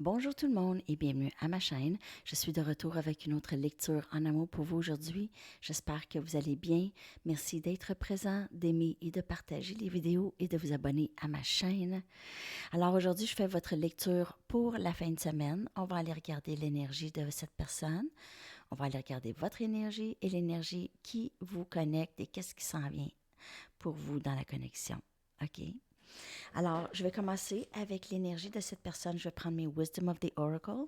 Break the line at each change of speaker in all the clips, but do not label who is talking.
Bonjour tout le monde et bienvenue à ma chaîne. Je suis de retour avec une autre lecture en amour pour vous aujourd'hui. J'espère que vous allez bien. Merci d'être présent, d'aimer et de partager les vidéos et de vous abonner à ma chaîne. Alors aujourd'hui, je fais votre lecture pour la fin de semaine. On va aller regarder l'énergie de cette personne. On va aller regarder votre énergie et l'énergie qui vous connecte et qu'est-ce qui s'en vient pour vous dans la connexion. OK? Alors, je vais commencer avec l'énergie de cette personne. Je vais prendre mes Wisdom of the Oracle.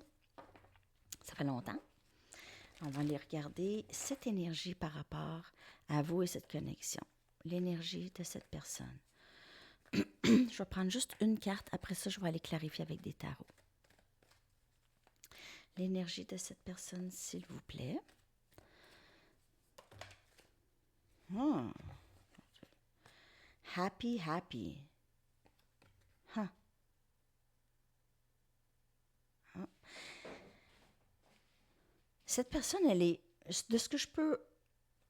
Ça fait longtemps. On va aller regarder cette énergie par rapport à vous et cette connexion. L'énergie de cette personne. Je vais prendre juste une carte. Après ça, je vais aller clarifier avec des tarots. L'énergie de cette personne, s'il vous plaît. Oh. Happy, happy. Huh. Huh. Cette personne, elle est... De ce que je peux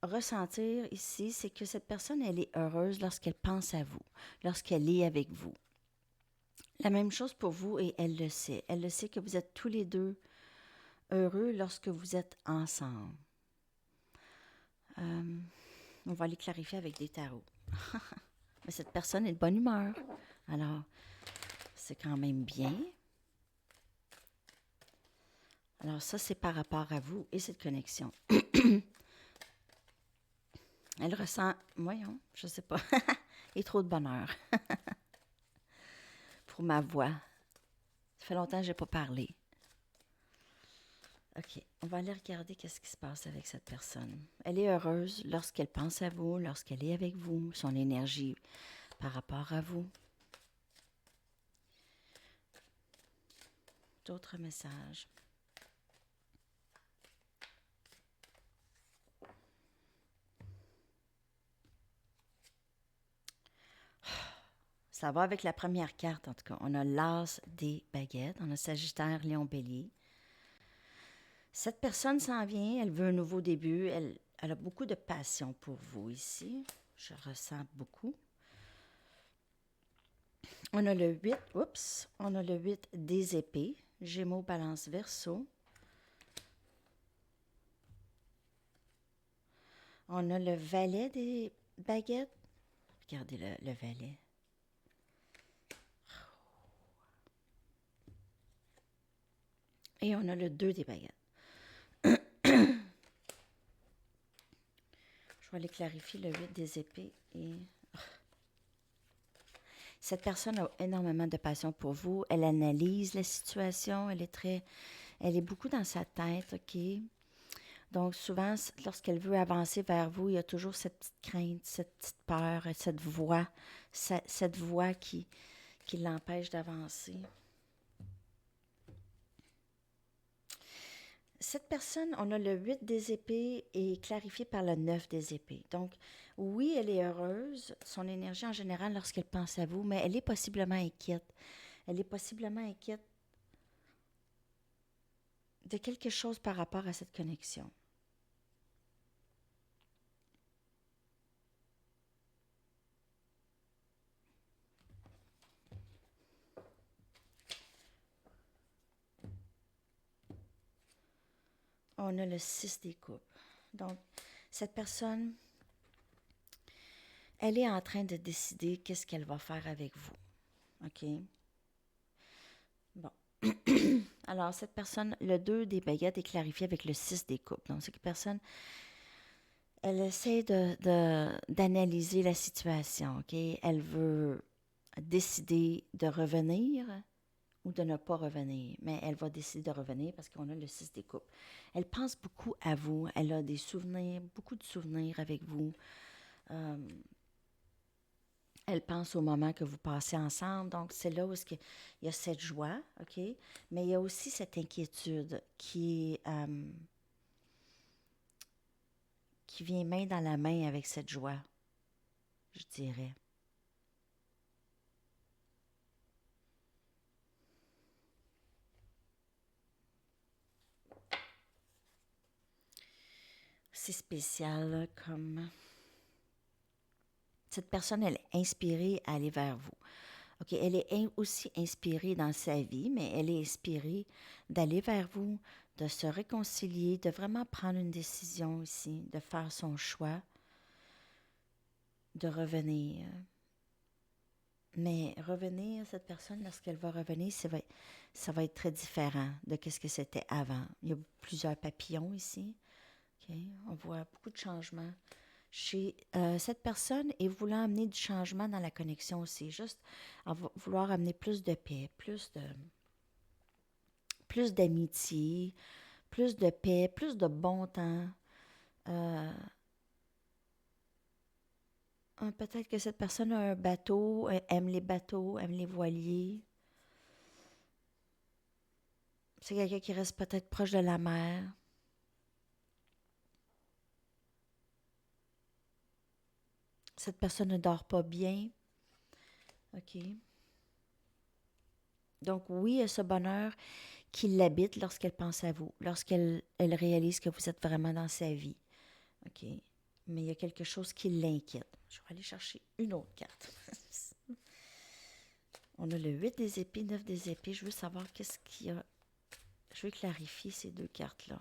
ressentir ici, c'est que cette personne, elle est heureuse lorsqu'elle pense à vous, lorsqu'elle est avec vous. La même chose pour vous et elle le sait. Elle le sait que vous êtes tous les deux heureux lorsque vous êtes ensemble. On va les clarifier avec des tarots. Mais cette personne est de bonne humeur. Alors, c'est quand même bien. Alors ça, c'est par rapport à vous et cette connexion. Elle ressent, voyons, je sais pas, et trop de bonheur pour ma voix. Ça fait longtemps que je n'ai pas parlé. OK, on va aller regarder qu'est-ce qui se passe avec cette personne. Elle est heureuse lorsqu'elle pense à vous, lorsqu'elle est avec vous, son énergie par rapport à vous. D'autres messages. Ça va avec la première carte, en tout cas. On a l'as des baguettes, on a Sagittaire, Lion, Bélier. Cette personne s'en vient, elle veut un nouveau début, elle a beaucoup de passion pour vous ici. Je ressens beaucoup. On a le 8, on a le 8 des épées, Gémeaux, Balance, Verseau. On a le valet des baguettes. Regardez le valet. Et on a le 2 des baguettes. Je vais aller clarifier le 8 des épées. Et cette personne a énormément de passion pour vous. Elle analyse la situation. Elle est beaucoup dans sa tête, OK? Donc, souvent, lorsqu'elle veut avancer vers vous, il y a toujours cette petite crainte, cette petite peur, cette voix qui l'empêche d'avancer. Cette personne, on a le 8 des épées et clarifié par le 9 des épées. Donc, oui, elle est heureuse, son énergie en général lorsqu'elle pense à vous, mais elle est possiblement inquiète. Elle est possiblement inquiète de quelque chose par rapport à cette connexion. On a le 6 des coupes. Donc, cette personne, elle est en train de décider qu'est-ce qu'elle va faire avec vous. OK? Bon. Alors, cette personne, le 2 des baguettes est clarifié avec le 6 des coupes. Donc, cette personne, elle essaie d'analyser la situation, OK? Elle veut décider de revenir ou de ne pas revenir, mais elle va décider de revenir parce qu'on a le 6 des coupes. Elle pense beaucoup à vous, elle a des souvenirs, beaucoup de souvenirs avec vous. Elle pense au moment que vous passez ensemble, donc c'est là où il y a cette joie, OK? Mais il y a aussi cette inquiétude qui vient main dans la main avec cette joie, je dirais. C'est spécial, là, comme... Cette personne, elle est inspirée à aller vers vous. OK, elle est aussi inspirée dans sa vie, mais elle est inspirée d'aller vers vous, de se réconcilier, de vraiment prendre une décision ici, de faire son choix, de revenir. Mais revenir, cette personne, lorsqu'elle va revenir, ça va être très différent de ce que c'était avant. Il y a plusieurs papillons ici. OK? On voit beaucoup de changements. Chez cette personne et voulant amener du changement dans la connexion aussi, juste vouloir amener plus de paix, plus d'amitié, plus de paix, plus de bon temps. Peut-être que cette personne a un bateau, aime les bateaux, aime les voiliers. C'est quelqu'un qui reste peut-être proche de la mer. Cette personne ne dort pas bien. OK. Donc oui, il y a ce bonheur qui l'habite lorsqu'elle pense à vous, lorsqu'elle réalise que vous êtes vraiment dans sa vie. OK. Mais il y a quelque chose qui l'inquiète. Je vais aller chercher une autre carte. On a le 8 des épées, 9 des épées. Je veux savoir qu'est-ce qu'il y a. Je veux clarifier ces deux cartes-là.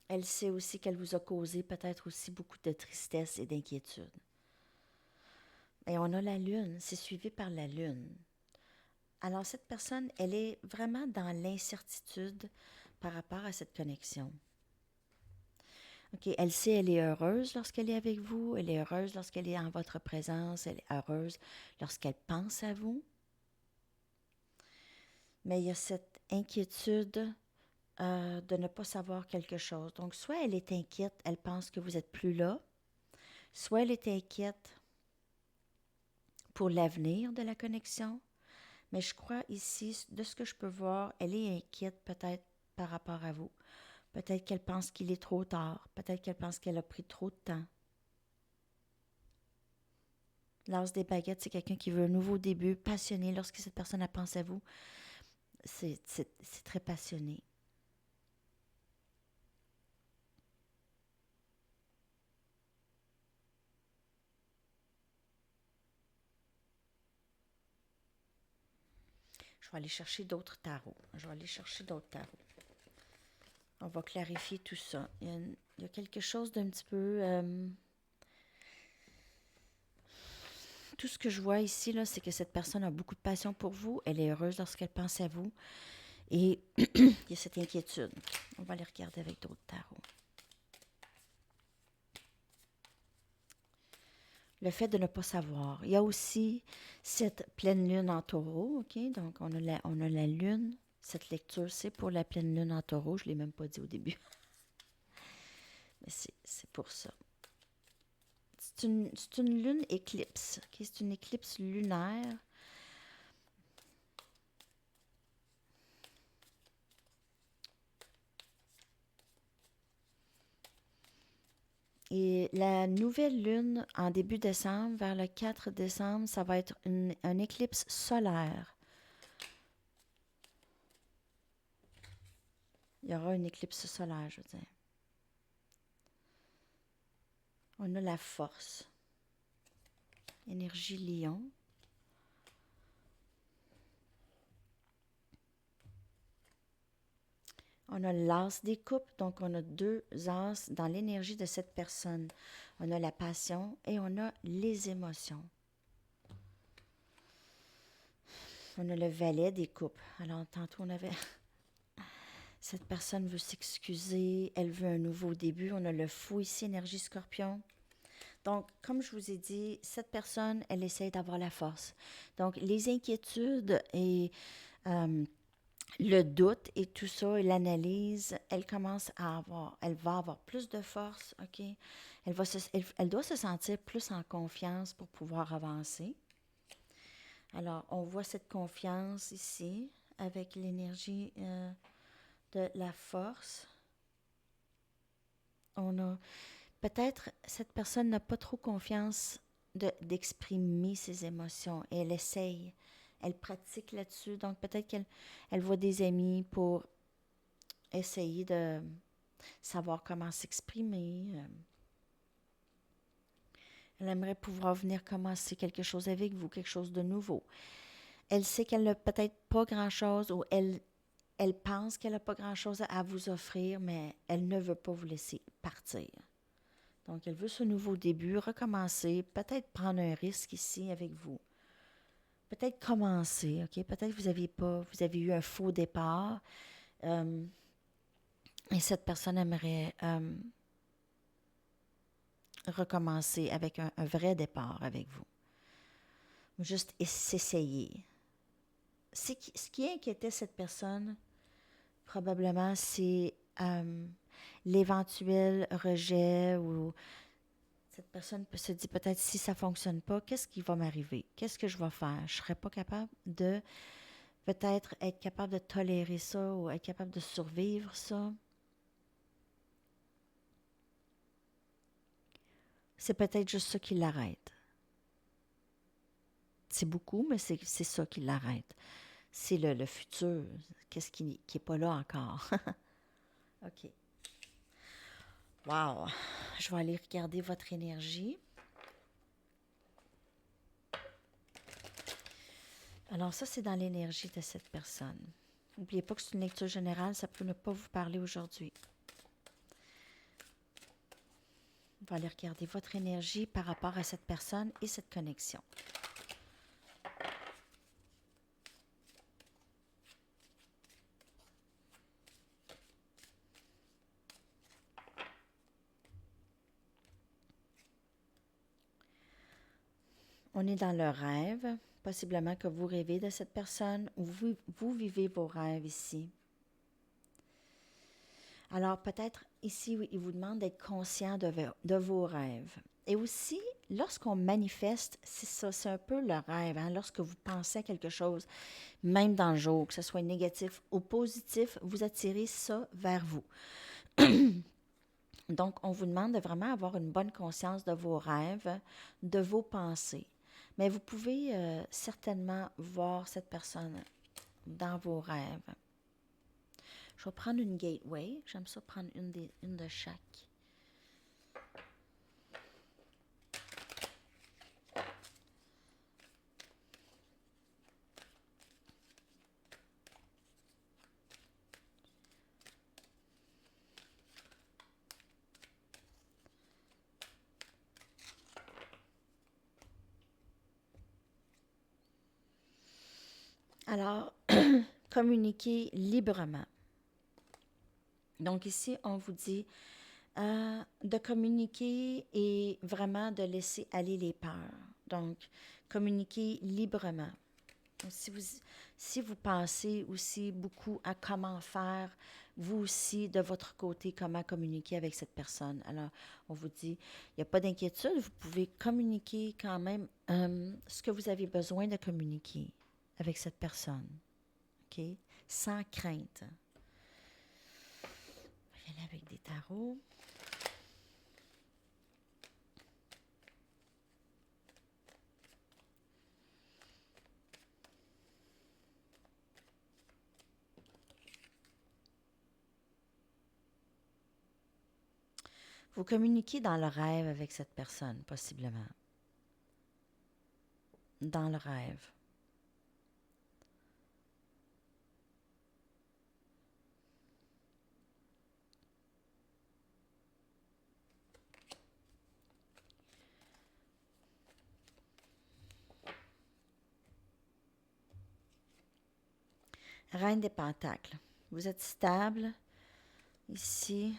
Elle sait aussi qu'elle vous a causé peut-être aussi beaucoup de tristesse et d'inquiétude. Et on a la lune, c'est suivi par la lune. Alors cette personne, elle est vraiment dans l'incertitude par rapport à cette connexion. OK, elle sait, elle est heureuse lorsqu'elle est avec vous, elle est heureuse lorsqu'elle est en votre présence, elle est heureuse lorsqu'elle pense à vous. Mais il y a cette inquiétude de ne pas savoir quelque chose. Donc, soit elle est inquiète, elle pense que vous n'êtes plus là, soit elle est inquiète pour l'avenir de la connexion. Mais je crois ici, de ce que je peux voir, elle est inquiète peut-être par rapport à vous. Peut-être qu'elle pense qu'il est trop tard. Peut-être qu'elle pense qu'elle a pris trop de temps. L'as des baguettes, c'est quelqu'un qui veut un nouveau début, passionné. Lorsque cette personne pense à vous, c'est très passionné. Je vais aller chercher d'autres tarots. On va clarifier tout ça. Il y a quelque chose d'un petit peu... tout ce que je vois ici, là, c'est que cette personne a beaucoup de passion pour vous. Elle est heureuse lorsqu'elle pense à vous. Et il y a cette inquiétude. On va aller regarder avec d'autres tarots. Le fait de ne pas savoir. Il y a aussi cette pleine lune en taureau, OK? Donc, on a la lune. Cette lecture, c'est pour la pleine lune en taureau. Je ne l'ai même pas dit au début. Mais c'est pour ça. C'est une lune éclipse. Okay? C'est une éclipse lunaire. Et la nouvelle lune, en début décembre, vers le 4 décembre, ça va être un éclipse solaire. Il y aura une éclipse solaire, je veux dire. On a la force. Énergie lion. On a l'as des coupes, donc on a deux as dans l'énergie de cette personne. On a la passion et on a les émotions. On a le valet des coupes. Alors, tantôt, on avait... Cette personne veut s'excuser, elle veut un nouveau début. On a le fou ici, énergie scorpion. Donc, comme je vous ai dit, cette personne, elle essaie d'avoir la force. Donc, les inquiétudes et le doute et tout ça, et l'analyse, elle va avoir plus de force, OK? Elle doit se sentir plus en confiance pour pouvoir avancer. Alors, on voit cette confiance ici avec l'énergie de la force. On a peut-être cette personne n'a pas trop confiance d'exprimer ses émotions et elle essaye, elle pratique là-dessus. Donc peut-être qu'elle voit des amis pour essayer de savoir comment s'exprimer. Elle aimerait pouvoir venir commencer quelque chose avec vous, quelque chose de nouveau. Elle sait qu'elle n'a peut-être pas grand-chose ou elle pense qu'elle n'a pas grand-chose à vous offrir, mais elle ne veut pas vous laisser partir. Donc, elle veut ce nouveau début, recommencer, peut-être prendre un risque ici avec vous. Peut-être commencer, OK? Peut-être que vous avez eu un faux départ et cette personne aimerait recommencer avec un vrai départ avec vous. Juste s'essayer. Ce qui inquiétait cette personne, probablement, c'est l'éventuel rejet ou cette personne se dit peut-être si ça ne fonctionne pas, qu'est-ce qui va m'arriver? Qu'est-ce que je vais faire? Je ne serais pas capable de peut-être être capable de tolérer ça ou être capable de survivre ça. C'est peut-être juste ça qui l'arrête. C'est beaucoup, mais c'est ça qui l'arrête. C'est le futur. Qu'est-ce qui n'est pas là encore? OK. Wow! Je vais aller regarder votre énergie. Alors ça, c'est dans l'énergie de cette personne. N'oubliez pas que c'est une lecture générale, ça peut ne pas vous parler aujourd'hui. On va aller regarder votre énergie par rapport à cette personne et cette connexion. On est dans le rêve, possiblement que vous rêvez de cette personne ou vous vivez vos rêves ici. Alors peut-être ici, il vous demande d'être conscient de vos rêves. Et aussi, lorsqu'on manifeste, c'est ça, c'est un peu le rêve. Hein? Lorsque vous pensez à quelque chose, même dans le jour, que ce soit négatif ou positif, vous attirez ça vers vous. Donc, on vous demande de vraiment avoir une bonne conscience de vos rêves, de vos pensées. Mais vous pouvez certainement voir cette personne dans vos rêves. Je vais prendre une gateway. J'aime ça prendre une de chaque. Alors, communiquez librement. Donc ici, on vous dit de communiquer et vraiment de laisser aller les peurs. Donc, communiquez librement. Si vous pensez aussi beaucoup à comment faire, vous aussi, de votre côté, comment communiquer avec cette personne. Alors, on vous dit, il n'y a pas d'inquiétude, vous pouvez communiquer quand même ce que vous avez besoin de communiquer avec cette personne. OK? Sans crainte. On va y aller avec des tarots. Vous communiquez dans le rêve avec cette personne, possiblement. Dans le rêve. Reine des Pentacles. Vous êtes stable. Ici,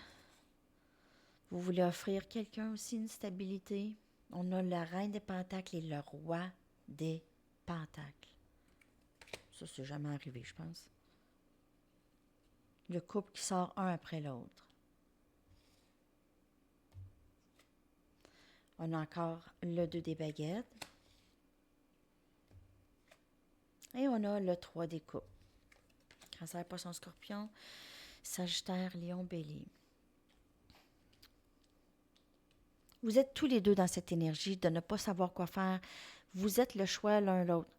vous voulez offrir quelqu'un aussi une stabilité. On a la Reine des Pentacles et le Roi des Pentacles. Ça, c'est jamais arrivé, je pense. Le couple qui sort un après l'autre. On a encore le 2 des baguettes. Et on a le 3 des coupes. Cancer, Poisson, Scorpion, Sagittaire, Lion, Bélier. Vous êtes tous les deux dans cette énergie de ne pas savoir quoi faire. Vous êtes le choix l'un l'autre.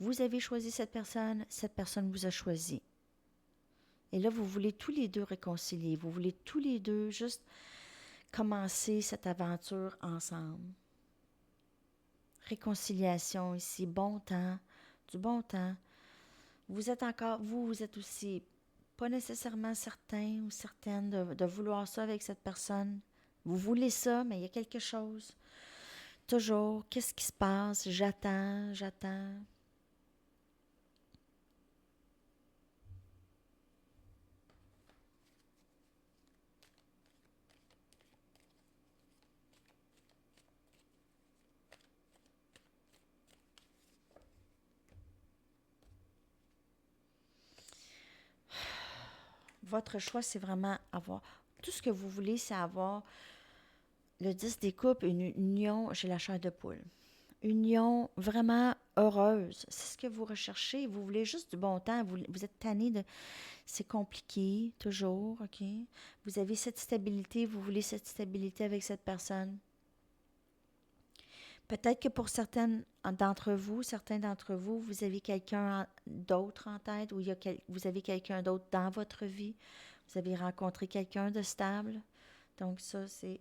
Vous avez choisi cette personne vous a choisi. Et là, vous voulez tous les deux réconcilier. Vous voulez tous les deux juste commencer cette aventure ensemble. Réconciliation ici, bon temps, du bon temps. Vous êtes encore, vous êtes aussi pas nécessairement certain ou certaine de vouloir ça avec cette personne. Vous voulez ça, mais il y a quelque chose. Toujours, qu'est-ce qui se passe? J'attends. Votre choix, c'est vraiment avoir... Tout ce que vous voulez, c'est avoir le 10 des coupes, une union, j'ai la chair de poule. Union vraiment heureuse. C'est ce que vous recherchez. Vous voulez juste du bon temps. Vous êtes tanné de... C'est compliqué, toujours, OK? Vous avez cette stabilité. Vous voulez cette stabilité avec cette personne. Peut-être que pour certains d'entre vous, vous avez quelqu'un d'autre en tête ou vous avez quelqu'un d'autre dans votre vie. Vous avez rencontré quelqu'un de stable. Donc ça, c'est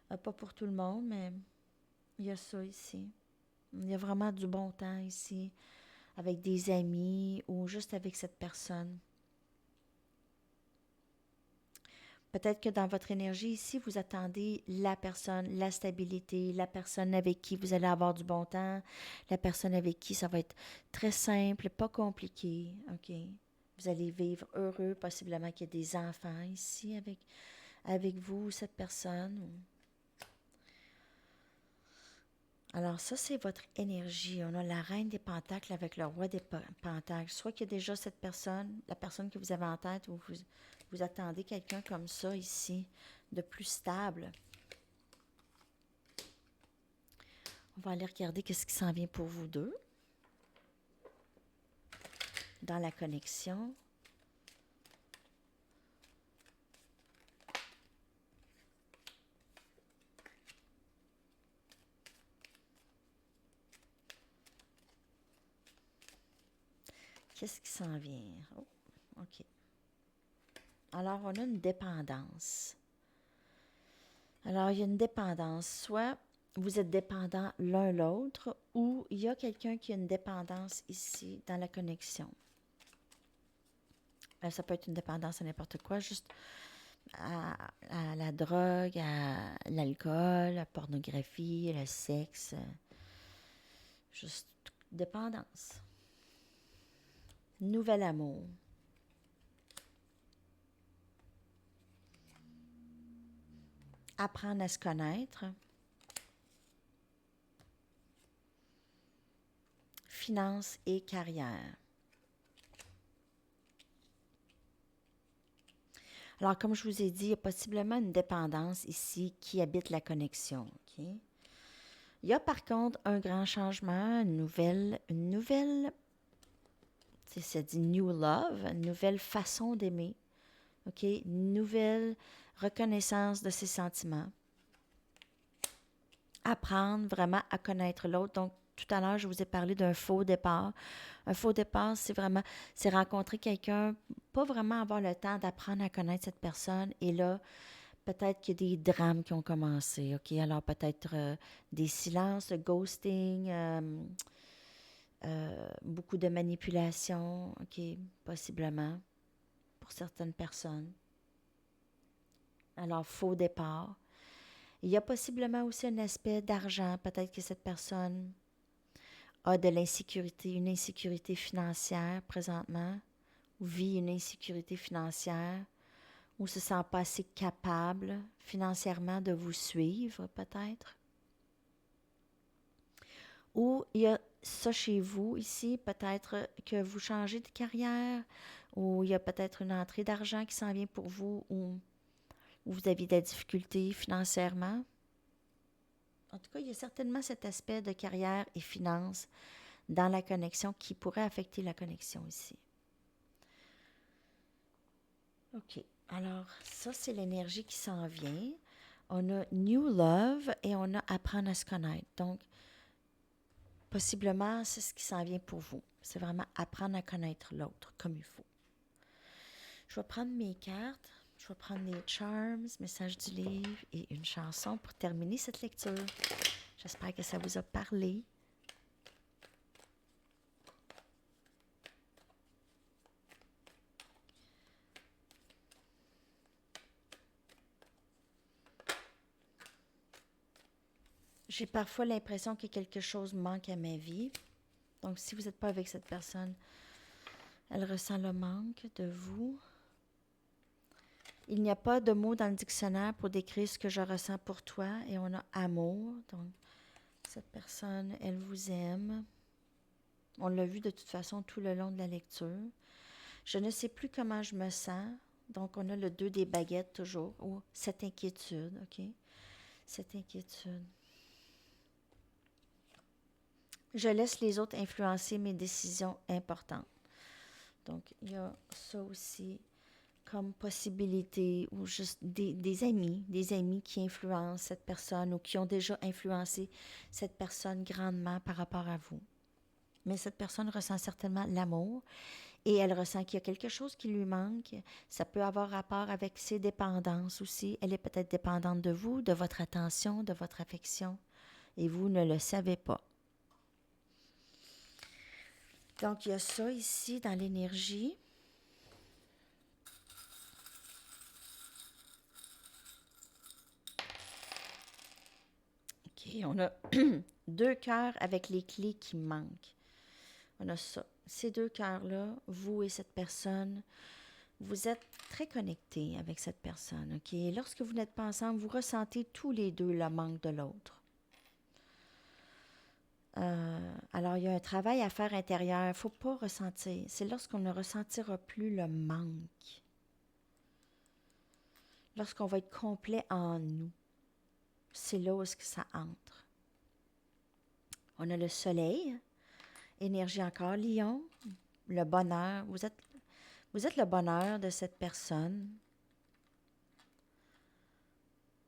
pas pour tout le monde, mais il y a ça ici. Il y a vraiment du bon temps ici, avec des amis ou juste avec cette personne. Peut-être que dans votre énergie ici, vous attendez la personne, la stabilité, la personne avec qui vous allez avoir du bon temps, la personne avec qui ça va être très simple, pas compliqué, OK? Vous allez vivre heureux, possiblement qu'il y ait des enfants ici avec vous, cette personne. Alors ça, c'est votre énergie. On a la reine des pentacles avec le roi des pentacles. Soit qu'il y a déjà cette personne, la personne que vous avez en tête, ou vous attendez quelqu'un comme ça ici, de plus stable. On va aller regarder qu'est-ce qui s'en vient pour vous deux. Dans la connexion. Qu'est-ce qui s'en vient? Oh, OK. Alors, on a une dépendance. Alors, il y a une dépendance. Soit vous êtes dépendants l'un l'autre ou il y a quelqu'un qui a une dépendance ici dans la connexion. Ça peut être une dépendance à n'importe quoi, juste à la drogue, à l'alcool, la pornographie, le sexe. Juste dépendance. Nouvel amour. Apprendre à se connaître. Finances et carrière. Alors, comme je vous ai dit, il y a possiblement une dépendance ici qui habite la connexion. Okay? Il y a par contre un grand changement, une nouvelle, ça dit new love, une nouvelle façon d'aimer. OK? Une nouvelle reconnaissance de ses sentiments. Apprendre vraiment à connaître l'autre. Donc, tout à l'heure, je vous ai parlé d'un faux départ. Un faux départ, c'est rencontrer quelqu'un, pas vraiment avoir le temps d'apprendre à connaître cette personne. Et là, peut-être qu'il y a des drames qui ont commencé. OK? Alors, peut-être des silences, le ghosting, beaucoup de manipulation, OK? Possiblement, pour certaines personnes. Alors, faux départ. Il y a possiblement aussi un aspect d'argent. Peut-être que cette personne a de l'insécurité, une insécurité financière présentement, ou vit une insécurité financière, ou se sent pas assez capable financièrement de vous suivre, peut-être. Ou il y a ça chez vous ici, peut-être que vous changez de carrière, ou il y a peut-être une entrée d'argent qui s'en vient pour vous, ou vous avez des difficultés financièrement. En tout cas, il y a certainement cet aspect de carrière et finances dans la connexion qui pourrait affecter la connexion ici. OK. Alors, ça, c'est l'énergie qui s'en vient. On a New Love et on a Apprendre à se connaître. Donc, possiblement, c'est ce qui s'en vient pour vous. C'est vraiment apprendre à connaître l'autre comme il faut. Je vais prendre mes cartes, je vais prendre les charms, message du livre et une chanson pour terminer cette lecture. J'espère que ça vous a parlé. J'ai parfois l'impression que quelque chose manque à ma vie. Donc, si vous n'êtes pas avec cette personne, elle ressent le manque de vous. Il n'y a pas de mot dans le dictionnaire pour décrire ce que je ressens pour toi. Et on a amour. Donc, cette personne, elle vous aime. On l'a vu de toute façon tout le long de la lecture. Je ne sais plus comment je me sens. Donc, on a le 2 des baguettes toujours. Ou cette inquiétude, OK? Cette inquiétude. Je laisse les autres influencer mes décisions importantes. Donc, il y a ça aussi comme possibilité, ou juste des amis qui influencent cette personne ou qui ont déjà influencé cette personne grandement par rapport à vous. Mais cette personne ressent certainement l'amour et elle ressent qu'il y a quelque chose qui lui manque. Ça peut avoir rapport avec ses dépendances aussi. Elle est peut-être dépendante de vous, de votre attention, de votre affection et vous ne le savez pas. Donc, il y a ça ici dans l'énergie. OK, on a 2 cœurs avec les clés qui manquent. On a ça. Ces 2 cœurs-là, vous et cette personne, vous êtes très connectés avec cette personne. OK? Et lorsque vous n'êtes pas ensemble, vous ressentez tous les deux le manque de l'autre. Alors, il y a un travail à faire intérieur. Il ne faut pas ressentir. C'est lorsqu'on ne ressentira plus le manque. Lorsqu'on va être complet en nous. C'est là où est-ce que ça entre. On a le soleil, énergie encore, lion, le bonheur. Vous êtes le bonheur de cette personne.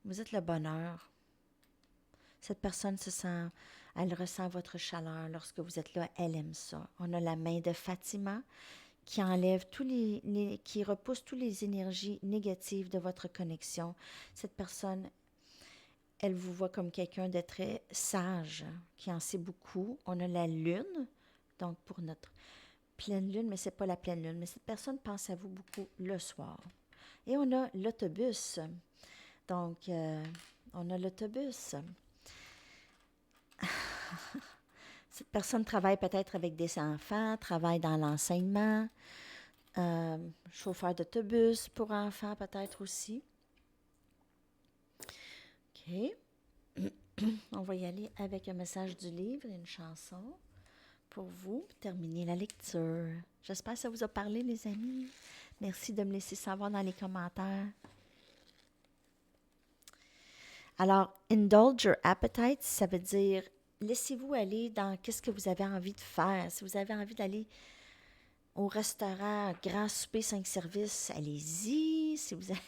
Vous êtes le bonheur. Cette personne se sent, elle ressent votre chaleur lorsque vous êtes là, elle aime ça. On a la main de Fatima qui enlève qui repousse toutes les énergies négatives de votre connexion. Cette personne, elle vous voit comme quelqu'un de très sage, qui en sait beaucoup. On a la lune, donc pour notre pleine lune, mais ce n'est pas la pleine lune, mais cette personne pense à vous beaucoup le soir. Et on a l'autobus. Donc, on a l'autobus. Cette personne travaille peut-être avec des enfants, travaille dans l'enseignement, chauffeur d'autobus pour enfants peut-être aussi. OK. On va y aller avec un message du livre et une chanson pour vous, terminer la lecture. J'espère que ça vous a parlé, les amis. Merci de me laisser savoir dans les commentaires. Alors, indulge your appetite, ça veut dire laissez-vous aller dans qu'est-ce que vous avez envie de faire. Si vous avez envie d'aller au restaurant, grand souper, 5 services, allez-y. Si vous avez...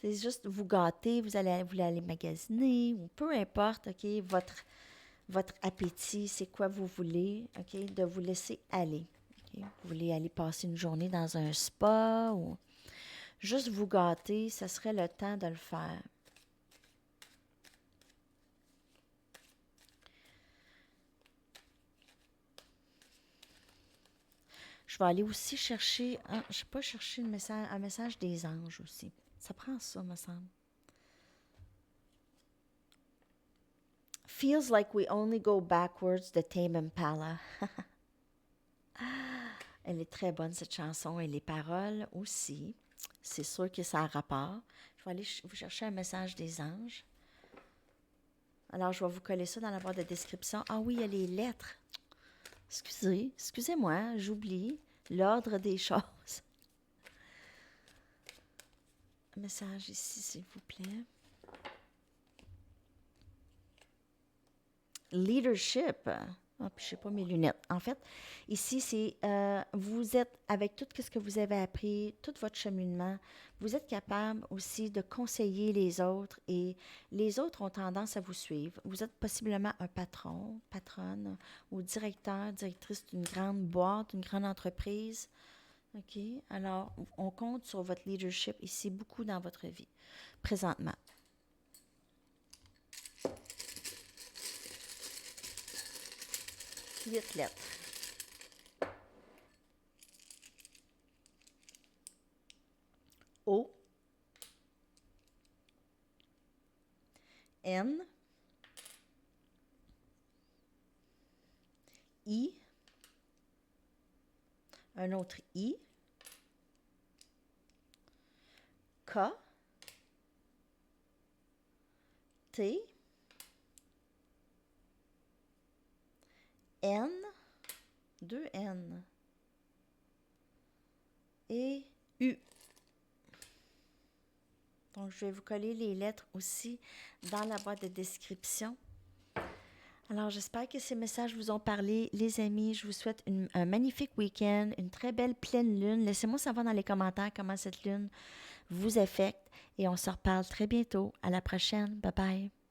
C'est juste vous gâter, vous voulez aller magasiner, ou peu importe, OK, votre appétit, c'est quoi vous voulez, OK, de vous laisser aller. Okay? Vous voulez aller passer une journée dans un spa ou juste vous gâter, ce serait le temps de le faire. Je vais aller aussi chercher, je sais pas, chercher un message des anges aussi. Ça prend ça, me semble. Feels like we only go backwards de Tame Impala. Elle est très bonne, cette chanson, et les paroles aussi. C'est sûr que ça a rapport. Je vais aller vous chercher un message des anges. Alors, je vais vous coller ça dans la barre de description. Ah oui, il y a les lettres. Excusez-moi, j'oublie l'ordre des choses. Un message ici, s'il vous plaît. Leadership. Ah, puis je sais pas mes lunettes. En fait, ici, c'est vous êtes, avec tout ce que vous avez appris, tout votre cheminement, vous êtes capable aussi de conseiller les autres et les autres ont tendance à vous suivre. Vous êtes possiblement un patron, patronne ou directeur, directrice d'une grande boîte, d'une grande entreprise. OK? Alors, on compte sur votre leadership ici beaucoup dans votre vie, présentement. Huit lettres. O, N, I, un autre I, K, T, N, deux N, et U. Donc, je vais vous coller les lettres aussi dans la boîte de description. Alors, j'espère que ces messages vous ont parlé. Les amis, je vous souhaite un magnifique week-end, une très belle pleine lune. Laissez-moi savoir dans les commentaires comment cette lune vous affecte et on se reparle très bientôt. À la prochaine. Bye bye.